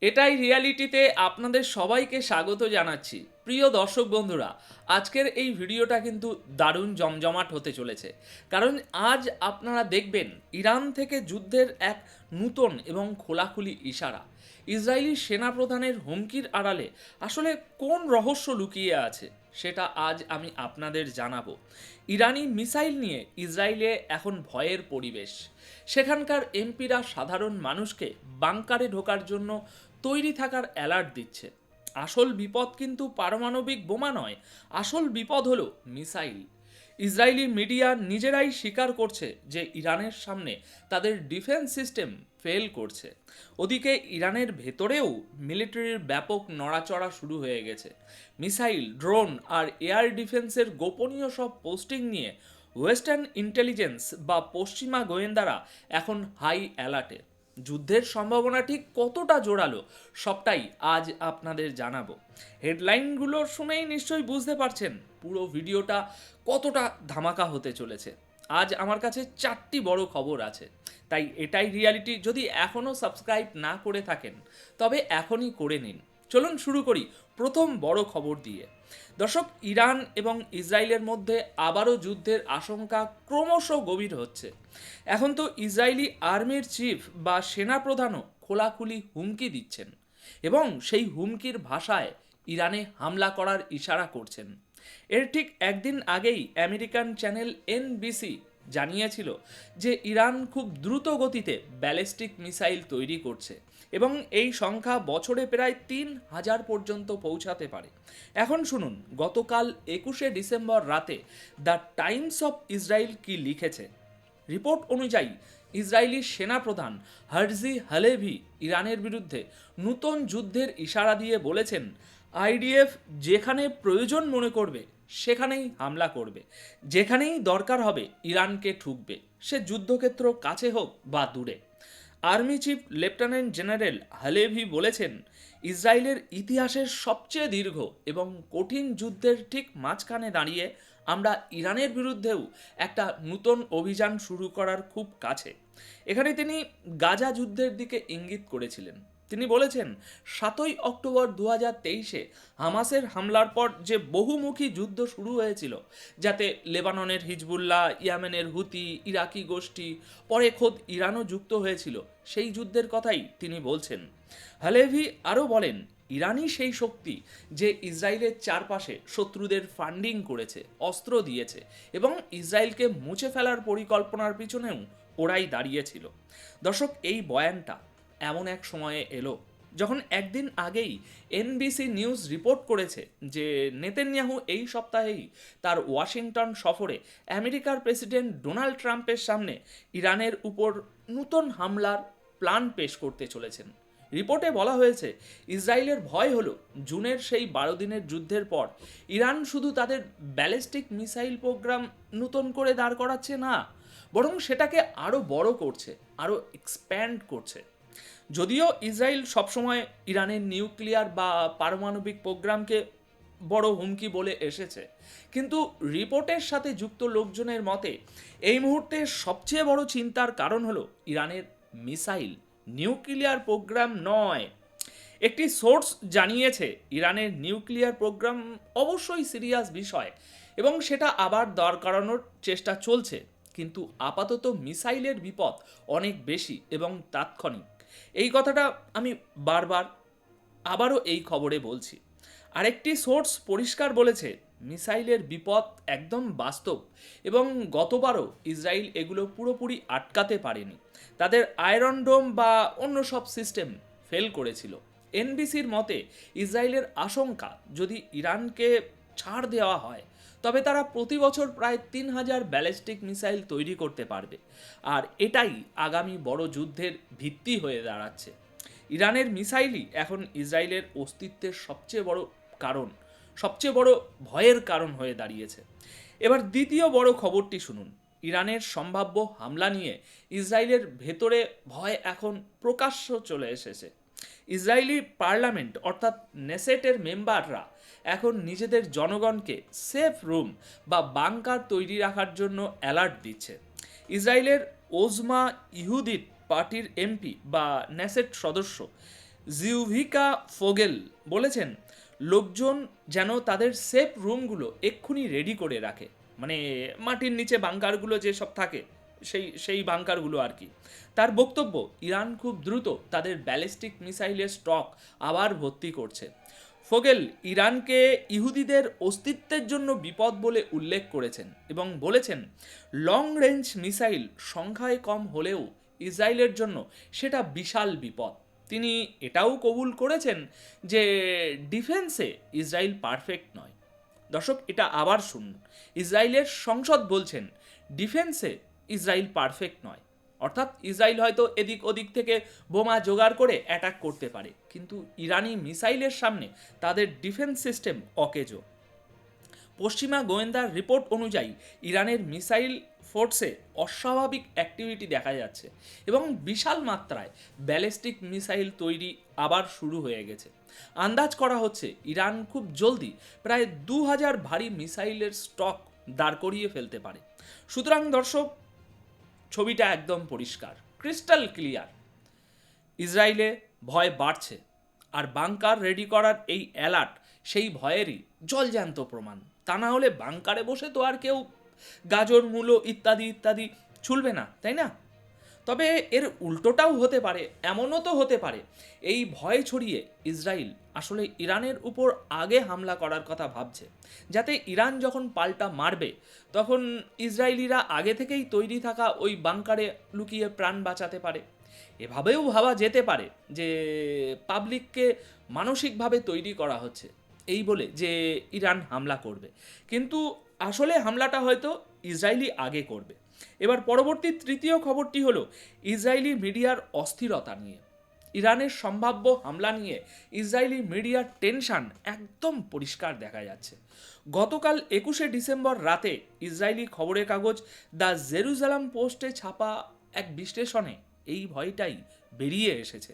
এটাই রিয়ালিটিতে আপনাদের সবাইকে স্বাগত জানাচ্ছি। প্রিয় দর্শক বন্ধুরা, আজকের এই ভিডিওটা কিন্তু দারুণ জমজমাট হতে চলেছে। কারণ আজ আপনারা দেখবেন ইরান থেকে যুদ্ধের এক নূতন এবং খোলাখুলি ইশারা। ইসরায়েলি সেনাপ্রধানের হুমকির আড়ালে আসলে কোন রহস্য লুকিয়ে আছে সেটা আজ আমি আপনাদের জানাবো। ইরানি মিসাইল নিয়ে ইসরায়েলে এখন ভয়ের পরিবেশ। সেখানকার এমপিরা সাধারণ মানুষকে বাংকারে ঢোকার জন্য তৈরি থাকার অ্যালার্ট দিচ্ছে। আসল বিপদ কিন্তু পারমাণবিক বোমা নয়, আসল বিপদ হলো মিসাইল। ইসরায়েলি মিডিয়া নিজেরাই স্বীকার করছে যে ইরানের সামনে তাদের ডিফেন্স সিস্টেম ফেল করছে। ওদিকে ইরানের ভেতরেও মিলিটারির ব্যাপক নড়াচড়া শুরু হয়ে গেছে। মিসাইল, ড্রোন আর এয়ার ডিফেন্সের গোপনীয় সব পোস্টিং নিয়ে ওয়েস্টার্ন ইন্টেলিজেন্স বা পশ্চিমা গোয়েন্দারা এখন হাই অ্যালার্টে। যুদ্ধের সম্ভাবনা ঠিক কতটা জোরালো সবটাই আজ আপনাদের জানাবো। হেডলাইনগুলো শুনেই নিশ্চয়ই বুঝতে পারছেন পুরো ভিডিওটা কতটা ধামাকা হতে চলেছে। আজ আমার কাছে 4টি বড় খবর আছে, তাই এটাই রিয়ালিটি। যদি এখনও সাবস্ক্রাইব না করে থাকেন তবে এখনই করে নিন। চলুন শুরু করি প্রথম বড় খবর দিয়ে। দর্শক, ইরান এবং ইসরায়েলের মধ্যে আবারও যুদ্ধের আশঙ্কা ক্রমশ গভীর হচ্ছে। এখন তো ইসরায়েলি আর্মির চিফ বা সেনাপ্রধানও খোলাখুলি হুমকি দিচ্ছেন এবং সেই হুমকির ভাষায় ইরানে হামলা করার ইশারা করছেন। এর ঠিক একদিন আগেই আমেরিকান চ্যানেল এনবিসি জানিয়েছিল যে ইরান খুব দ্রুত গতিতে ব্যালিস্টিক মিসাইল তৈরি করছে এবং এই সংখ্যা বছরে প্রায় 3,000 পর্যন্ত পৌঁছাতে পারে। এখন শুনুন গতকাল 21শে ডিসেম্বর রাতে দ্য টাইমস অফ ইসরায়েল কি লিখেছে। রিপোর্ট অনুযায়ী ইসরায়েলি সেনাপ্রধান হার্জি হালেভি ইরানের বিরুদ্ধে নতুন যুদ্ধের ইশারা দিয়ে বলেছেন, আইডিএফ যেখানে প্রয়োজন মনে করবে সেখানেই হামলা করবে, যেখানেই দরকার হবে ইরানকে ঠুকবে, সে যুদ্ধক্ষেত্র কাছে হোক বা দূরে। Army chief lieutenant general Halevi বলেছেন, ইসরায়েলের ইতিহাসের সবচেয়ে দীর্ঘ এবং কঠিন যুদ্ধের ঠিক মাঝখানে দাঁড়িয়ে আমরা ইরানের বিরুদ্ধেও একটা নতুন অভিযান শুরু করার খুব কাছে। এখানে তিনি গাজা যুদ্ধের দিকে ইঙ্গিত করেছিলেন। তিনি বলেছেন, 7ই অক্টোবর 2023-এ হামাসের হামলার পর যে বহুমুখী যুদ্ধ শুরু হয়েছিল, যাতে লেবাননের হিজবুল্লাহ, ইয়েমেনের হুতি, ইরাকি গোষ্ঠী, পরে খোদ ইরানও যুক্ত হয়েছিল, সেই যুদ্ধের কথাই তিনি বলছেন। হালেভি আরও বলেন, ইরানই সেই শক্তি যে ইসরায়েলের চারপাশে শত্রুদের ফান্ডিং করেছে, অস্ত্র দিয়েছে এবং ইসরায়েলকে মুছে ফেলার পরিকল্পনার পিছনেও ওরাই দাঁড়িয়েছিল। দর্শক, এই বয়ানটা এমন এক সময়ে এলো যখন একদিন আগেই এনবিসি নিউজ রিপোর্ট করেছে যে নেতানিয়াহু এই সপ্তাহেই তার ওয়াশিংটন সফরে আমেরিকার প্রেসিডেন্ট ডোনাল্ড ট্রাম্পের সামনে ইরানের উপর নতুন হামলার প্ল্যান পেশ করতে চলেছেন। রিপোর্টে বলা হয়েছে, ইসরায়েলের ভয় হলো জুনের সেই 12 দিনের যুদ্ধের পর ইরান শুধু তাদের ব্যালিস্টিক মিসাইল প্রোগ্রাম নতুন করে দাঁড় করাচ্ছে না, বরং সেটাকে আরও বড় করছে, আরও এক্সপ্যান্ড করছে। যদিও ইসরায়েল সবসময় ইরানের নিউক্লিয়ার বা পারমাণবিক প্রোগ্রামকে বড় হুমকি বলে এসেছে, কিন্তু রিপোর্টের সাথে যুক্ত লোকজনের মতে এই মুহূর্তে সবচেয়ে বড় চিন্তার কারণ হলো ইরানের মিসাইল, নিউক্লিয়ার প্রোগ্রাম নয়। একটি সোর্স জানিয়েছে, ইরানের নিউক্লিয়ার প্রোগ্রাম অবশ্যই সিরিয়াস বিষয় এবং সেটা আবার দাঁড় করানোর চেষ্টা চলছে, কিন্তু আপাতত মিসাইলের বিপদ অনেক বেশি এবং তাৎক্ষণিক। এই কথাটা আমি বারবার আবারও এই খবরে বলছি। আরেকটি সোর্স পরিষ্কার বলেছে, মিসাইলের বিপদ একদম বাস্তব এবং গতবারও ইসরায়েল এগুলো পুরোপুরি আটকাতে পারেনি। তাদের আয়রন ডোম বা অন্য সব সিস্টেম ফেল করেছিল। এনবিসির মতে, ইসরায়েলের আশঙ্কা, যদি ইরানকে ছাড় দেওয়া হয় তবে তারা প্রতি বছর প্রায় 3,000 ব্যালিস্টিক মিসাইল তৈরি করতে পারবে, আর এটাই আগামী বড় যুদ্ধের ভিত্তি হয়ে দাঁড়াচ্ছে। ইরানের মিসাইলই এখন ইসরায়েলের অস্তিত্বের সবচেয়ে বড় কারণ, সবচেয়ে বড় ভয়ের কারণ হয়ে দাঁড়িয়েছে। এবার দ্বিতীয় বড় খবরটি শুনুন। ইরানের সম্ভাব্য হামলা নিয়ে ইসরায়েলের ভেতরে ভয় এখন প্রকাশ্য চলে এসেছে। ইসরায়েলি পার্লামেন্ট অর্থাৎ নেসেটের মেম্বাররা এখন নিজেদের জনগণকে সেফ রুম বা বাংকার তৈরি রাখার জন্য অ্যালার্ট দিচ্ছে। ইসরায়েলের ওজমা ইহুদিত পার্টির এমপি বা নেসেট সদস্য জিউভিকা ফোগেল বলেছেন, লোকজন যেন তাদের সেফ রুমগুলো এক্ষুনি রেডি করে রাখে, মানে মাটির নিচে বাংকারগুলো যেসব থাকে সেই বাংকারগুলো আর কি। তার বক্তব্য, ইরান খুব দ্রুত তাদের ব্যালিস্টিক মিসাইলের স্টক আবার ভর্তি করছে। ফোগেল ইরানকে ইহুদিদের অস্তিত্বের জন্য বিপদ বলে উল্লেখ করেছেন এবং বলেছেন, লং রেঞ্জ মিসাইল সংখ্যায় কম হলেও ইসরায়েলের জন্য সেটা বিশাল বিপদ। তিনি এটাও কবুল করেছেন যে ডিফেন্সে ইসরায়েল পারফেক্ট নয়। দর্শক, এটা আবার শুনুন, ইসরায়েলের সংসদ বলছেন ডিফেন্সে ইসরায়েল পারফেক্ট নয়, অর্থাৎ ইসরায়েল হয়তো এদিক ওদিক থেকে বোমা জোগাড় করে অ্যাটাক করতে পারে, কিন্তু ইরানি মিসাইলের সামনে তাদের ডিফেন্স সিস্টেম অকেজো। পশ্চিমা গোয়েন্দার রিপোর্ট অনুযায়ী ইরানের মিসাইল ফোর্সে অস্বাভাবিক অ্যাক্টিভিটি দেখা যাচ্ছে এবং বিশাল মাত্রায় ব্যালিস্টিক মিসাইল তৈরি আবার শুরু হয়ে গেছে। আন্দাজ করা হচ্ছে ইরান খুব জলদি প্রায় 2000 ভারী মিসাইলের স্টক দাঁড় করিয়ে ফেলতে পারে। সুতরাং দর্শক, ছবিটা একদম পরিষ্কার, ক্রিস্টাল ক্লিয়ার। ইসরায়েলে ভয় বাড়ছে, আর বাংকার রেডি করার এই অ্যালার্ট সেই ভয়েরই জলজ্যান্ত প্রমাণ। তা না হলে বাংকারে বসে তো আর কেউ গাজর, মূলো ইত্যাদি ইত্যাদি ছুলবে না, তাই না? তবে এর উল্টোটাও হতে পারে, এমনও তো হতে পারে এই ভয় ছড়িয়ে ইসরায়েল আসলে ইরানের উপর আগে হামলা করার কথা ভাবছে, যাতে ইরান যখন পাল্টা মারবে তখন ইসরায়েলিরা আগে থেকেই তৈরি থাকা ওই বাংকারে লুকিয়ে প্রাণ বাঁচাতে পারে। এভাবেও ভাবা যেতে পারে যে পাবলিককে মানসিকভাবে তৈরি করা হচ্ছে এই বলে যে ইরান হামলা করবে, কিন্তু আসলে হামলাটা হয়তো ইসরায়েলি আগে করবে। এবার পরবর্তী তৃতীয় খবরটি হলো ইসরায়েলি মিডিয়ার অস্থিরতা নিয়ে। ইরানের সম্ভাব্য হামলা নিয়ে ইসরায়েলি মিডিয়ার টেনশন একদম পরিষ্কার দেখা যাচ্ছে। গতকাল 21শে ডিসেম্বর রাতে ইসরায়েলি খবরের কাগজ দ্য জেরুজালেম পোস্টে ছাপা এক বিশ্লেষণে এই ভয়টাই বেরিয়ে এসেছে।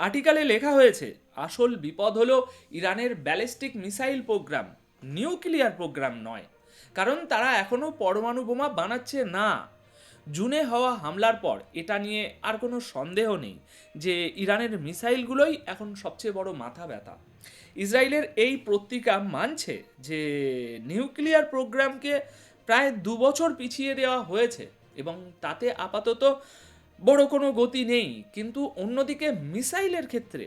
আর্টিকেলে লেখা হয়েছে, আসল বিপদ হলো ইরানের ballistic missile program, nuclear program নয়, কারণ তারা এখনও পরমাণু বোমা বানাচ্ছে না। জুনে হওয়া হামলার পর এটা নিয়ে আর কোনো সন্দেহ নেই যে ইরানের মিসাইলগুলোই এখন সবচেয়ে বড় মাথা ব্যথা। ইসরায়েলের এই পত্রিকা মানছে যে নিউক্লিয়ার প্রোগ্রামকে প্রায় 2 বছর পিছিয়ে দেওয়া হয়েছে এবং তাতে আপাতত বড় কোনো গতি নেই, কিন্তু অন্যদিকে মিসাইলের ক্ষেত্রে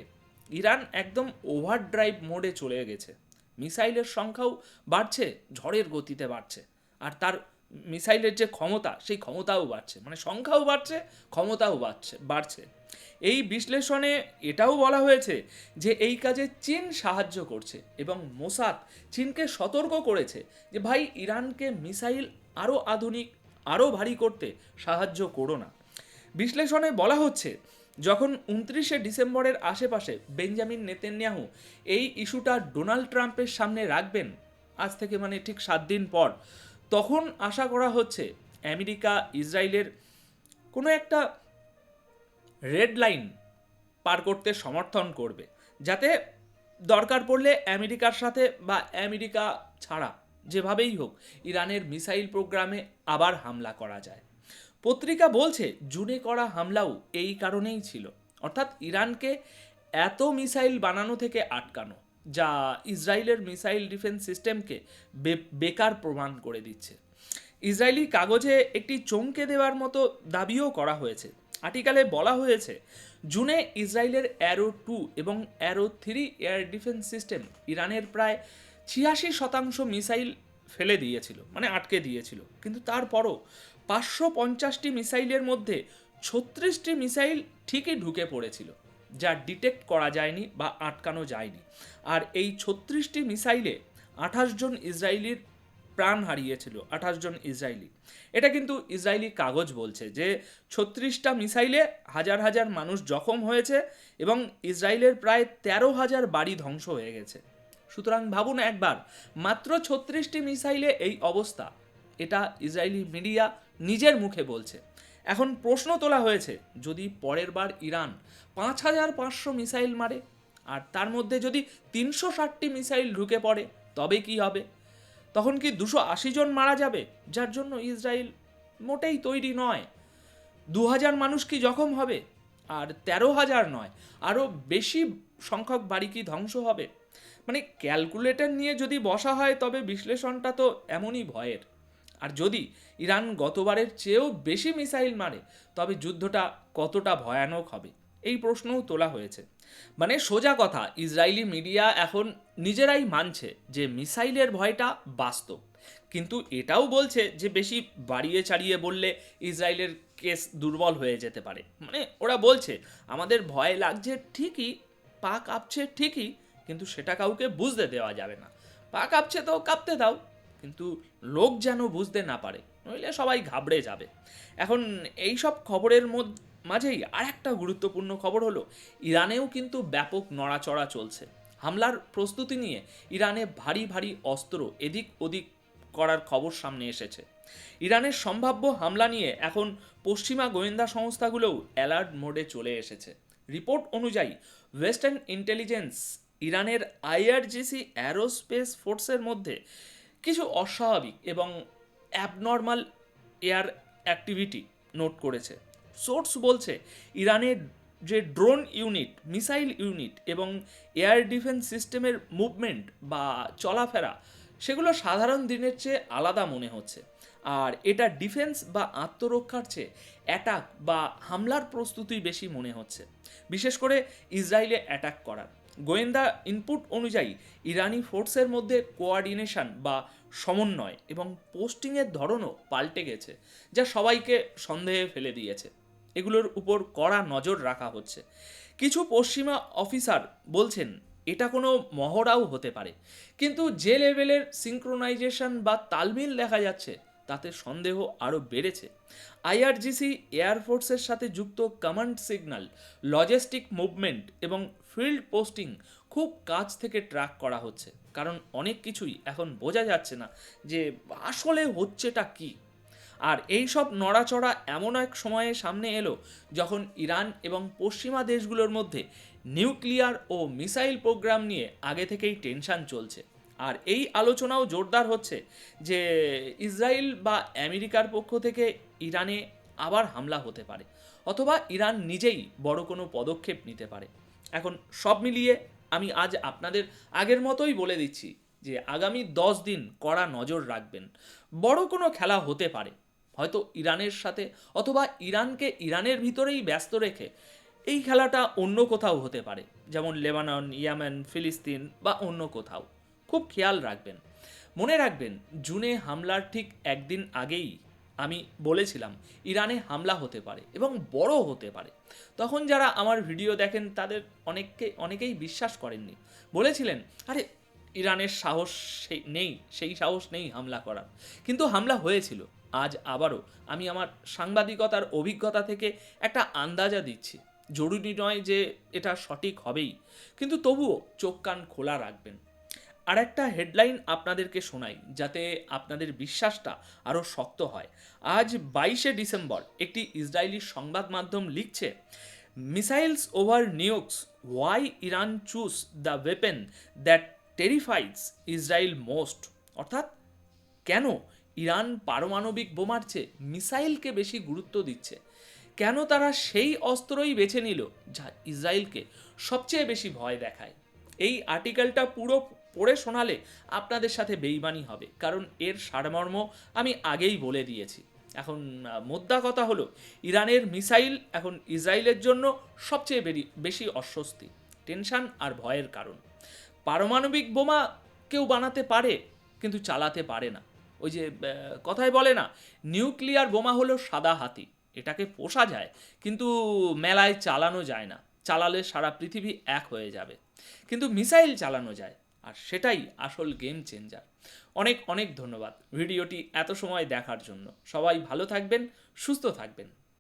ইরান একদম ওভারড্রাইভ মোডে চলে গেছে। মিসাইলের সংখ্যাও বাড়ছে, ঝড়ের গতিতে বাড়ছে, আর তার মিসাইলের যে ক্ষমতা সেই ক্ষমতাও বাড়ছে, মানে সংখ্যাও বাড়ছে, ক্ষমতাও বাড়ছে। এই বিশ্লেষণে এটাও বলা হয়েছে যে এই কাজে চীন সাহায্য করছে এবং মোসাদ চীনকে সতর্ক করেছে যে ভাই, ইরানকে মিসাইল আরও আধুনিক, আরও ভারী করতে সাহায্য করো না। বিশ্লেষণে বলা হচ্ছে, যখন 29শে ডিসেম্বরের আশেপাশে বেঞ্জামিন নেতানিয়াহু এই ইস্যুটা ডোনাল্ড ট্রাম্পের সামনে রাখবেন, আজ থেকে মানে ঠিক 7 দিন পর, তখন আশা করা হচ্ছে আমেরিকা ইসরায়েলের কোনো একটা রেড লাইন পার করতে সমর্থন করবে, যাতে দরকার পড়লে আমেরিকার সাথে বা আমেরিকা ছাড়া যেভাবেই হোক ইরানের মিসাইল প্রোগ্রামে আবার হামলা করা যায়। পত্রিকা বলছে জুনে করা হামলাও এই কারণেই ছিল, অর্থাৎ ইরানকে এত মিসাইল বানানো থেকে আটকানো, যা ইসরায়েলের মিসাইল ডিফেন্স সিস্টেমকে বেকার প্রমাণ করে দিচ্ছে। ইসরায়েলি কাগজে একটি চমকে দেওয়ার মতো দাবিও করা হয়েছে। আর্টিকেলে বলা হয়েছে, জুনে ইসরায়েলের অ্যারো 2 এবং অ্যারো 3 এয়ার ডিফেন্স সিস্টেম ইরানের প্রায় 86% মিসাইল ফেলে দিয়েছিল, মানে আটকে দিয়েছিল, কিন্তু তারপরও 550টি মিসাইলের মধ্যে 36টি মিসাইল ঠিকই ঢুকে পড়েছিল, যা ডিটেক্ট করা যায়নি বা আটকানো যায়নি। আর এই 36টি মিসাইলে 28 জন ইসরায়েলির প্রাণ হারিয়েছিল, 28 জন ইসরায়েলি। এটা কিন্তু ইসরায়েলি কাগজ বলছে যে 36টা মিসাইলে হাজার হাজার মানুষ জখম হয়েছে এবং ইসরায়েলের প্রায় 13,000 বাড়ি ধ্বংস হয়ে গেছে। সুতরাং ভাবুন একবার, মাত্র 36টি মিসাইলে এই অবস্থা, এটা ইসরায়েলি মিডিয়া নিজের মুখে বলছে। এখন প্রশ্ন তোলা হয়েছে, যদি পরের বার ইরান 5,500 মিসাইল মারে আর তার মধ্যে যদি 360টি মিসাইল ঢুকে পড়ে, তবে কি হবে? তখন কি 280 জন মারা যাবে, যার জন্য ইসরায়েল মোটেই তৈরি নয়? 2000 মানুষ কি জখম হবে? আর 13,000 নয়, আরও বেশি সংখ্যক বাড়ি কি ধ্বংস হবে? মানে ক্যালকুলেটর নিয়ে যদি বসা হয় তবে বিশ্লেষণটা তো এমনই ভয়ের। আর যদি ইরান গতবারের চেয়েও বেশি মিসাইল মারে তবে যুদ্ধটা কতটা ভয়ানক হবে এই প্রশ্নও তোলা হয়েছে। মানে সোজা কথা, ইসরায়েলি মিডিয়া এখন নিজেরাই মানছে যে মিসাইলের ভয়টা বাস্তব, কিন্তু এটাও বলছে যে বেশি বাড়িয়ে চাড়িয়ে বললে ইসরায়েলের কেস দুর্বল হয়ে যেতে পারে। মানে ওরা বলছে আমাদের ভয় লাগছে ঠিকই, পা কাঁপছে ঠিকই, কিন্তু সেটা কাউকে বুঝতে দেওয়া যাবে না। পা কাঁপছে তো কাঁপতে দাও, কিন্তু লোক যেন বুঝতে না পারে, নইলে সবাই ঘাবড়ে যাবে। এখন এই সব খবরের মাঝেই আর একটা গুরুত্বপূর্ণ খবর হলো ইরানেও কিন্তু ব্যাপক নড়াচড়া চলছে। হামলার প্রস্তুতি নিয়ে ইরানে ভারী ভারী অস্ত্র এদিক ওদিক করার খবর সামনে এসেছে। ইরানের সম্ভাব্য হামলা নিয়ে এখন পশ্চিমা গোয়েন্দা সংস্থাগুলোও অ্যালার্ট মোডে চলে এসেছে। রিপোর্ট অনুযায়ী ওয়েস্টার্ন ইন্টেলিজেন্স ইরানের আইআরজিসি অ্যারোস্পেস ফোর্সের মধ্যে কিছু অস্বাভাবিক এবং অ্যাবনর্মাল এয়ার অ্যাক্টিভিটি নোট করেছে। সোর্স বলছে ইরানের যে ড্রোন ইউনিট, মিসাইল ইউনিট এবং এয়ার ডিফেন্স সিস্টেমের মুভমেন্ট বা চলাফেরা সেগুলো সাধারণ দিনের চেয়ে আলাদা মনে হচ্ছে। আর এটা ডিফেন্স বা আত্মরক্ষার চেয়ে অ্যাটাক বা হামলার প্রস্তুতি বেশি মনে হচ্ছে, বিশেষ করে ইসরায়েলে অ্যাটাক করার। গোয়েন্দা ইনপুট অনুযায়ী ইরানি ফোর্সের মধ্যে কোঅর্ডিনেশন বা সমন্বয় এবং পোস্টিংয়ের ধরনও পাল্টে গেছে, যা সবাইকে সন্দেহে ফেলে দিয়েছে। এগুলোর উপর কড়া নজর রাখা হচ্ছে। কিছু পশ্চিমা অফিসার বলছেন এটা কোনো মহড়াও হতে পারে, কিন্তু যে লেভেলের সিঙ্ক্রোনাইজেশন বা তালমিল দেখা যাচ্ছে তাতে সন্দেহ আরও বেড়েছে। আইআরজিসি এয়ারফোর্সের সাথে যুক্ত কমান্ড সিগন্যাল, লজিস্টিক মুভমেন্ট এবং ফিল্ড পোস্টিং খুব কাছ থেকে ট্র্যাক করা হচ্ছে, কারণ অনেক কিছুই এখন বোঝা যাচ্ছে না যে আসলে হচ্ছেটা কী। আর এই সব নড়াচড়া এমন এক সময়ে সামনে এলো যখন ইরান এবং পশ্চিমা দেশগুলোর মধ্যে নিউক্লিয়ার ও মিসাইল প্রোগ্রাম নিয়ে আগে থেকেই টেনশন চলছে। আর এই আলোচনাও জোরদার হচ্ছে যে ইসরায়েল বা আমেরিকার পক্ষ থেকে ইরানে আবার হামলা হতে পারে, অথবা ইরান নিজেই বড় কোনো পদক্ষেপ নিতে পারে। এখন সব মিলিয়ে আমি আজ আপনাদের আগের মতোই বলে দিচ্ছি যে আগামী 10 দিন কড়া নজর রাখবেন। বড় কোনো খেলা হতে পারে, হয়তো ইরানের সাথে, অথবা ইরানকে ইরানের ভিতরেই ব্যস্ত রেখে এই খেলাটা অন্য কোথাও হতে পারে, যেমন লেবানন, ইয়েমেন, ফিলিস্তিন বা অন্য কোথাও। খুব খেয়াল রাখবেন। মনে রাখবেন, জুনে হামলার ঠিক একদিন আগেই আমি বলেছিলাম ইরানে হামলা হতে পারে এবং বড় হতে পারে। তখন যারা আমার ভিডিও দেখেন তাদের অনেকেই বিশ্বাস করেননি, বলেছিলেন আরে ইরানের সাহস সেই সাহস নেই হামলা করার। কিন্তু হামলা হয়েছিল। আজ আবারও আমি আমার সাংবাদিকতার অভিজ্ঞতা থেকে একটা আন্দাজা দিচ্ছি। জরুরি নয় যে এটা সঠিক হবেই, কিন্তু তবুও চোখ কান খোলা রাখবেন। আর একটা হেডলাইন আপনাদেরকে শোনাই যাতে আপনাদের বিশ্বাসটা আরও শক্ত হয়। আজ 22শে ডিসেম্বর একটি ইসরায়েলি সংবাদ মাধ্যম লিখছে, missiles over nukes, why Iran choose the weapon that terrifies Israel most. অর্থাৎ কেন ইরান পারমাণবিক বোমার চেয়ে মিসাইলকে বেশি গুরুত্ব দিচ্ছে, কেন তারা সেই অস্ত্রই বেছে নিল যা ইসরায়েলকে সবচেয়ে বেশি ভয় দেখায়। এই আর্টিকেলটা পুরো পড়ে শোনালে আপনাদের সাথে বেইমানি হবে, কারণ এর সারমর্ম আমি আগেই বলে দিয়েছি। এখন মোদ্দা কথা হলো ইরানের মিসাইল এখন ইসরায়েলের জন্য সবচেয়ে বেশি অস্বস্তি, টেনশন আর ভয়ের কারণ। পারমাণবিক বোমা কেউ বানাতে পারে কিন্তু চালাতে পারে না। ওই যে কথায় বলে না, নিউক্লিয়ার বোমা হলো সাদা হাতি, এটাকে পোষা যায় কিন্তু মেলায় চালানো যায় না, চালালে সারা পৃথিবী এক হয়ে যাবে। কিন্তু মিসাইল চালানো যায়, আর সেটাই আসল গেম চেঞ্জার। অনেক অনেক ধন্যবাদ ভিডিওটি এত সময় দেখার জন্য। সবাই ভালো থাকবেন, সুস্থ থাকবেন।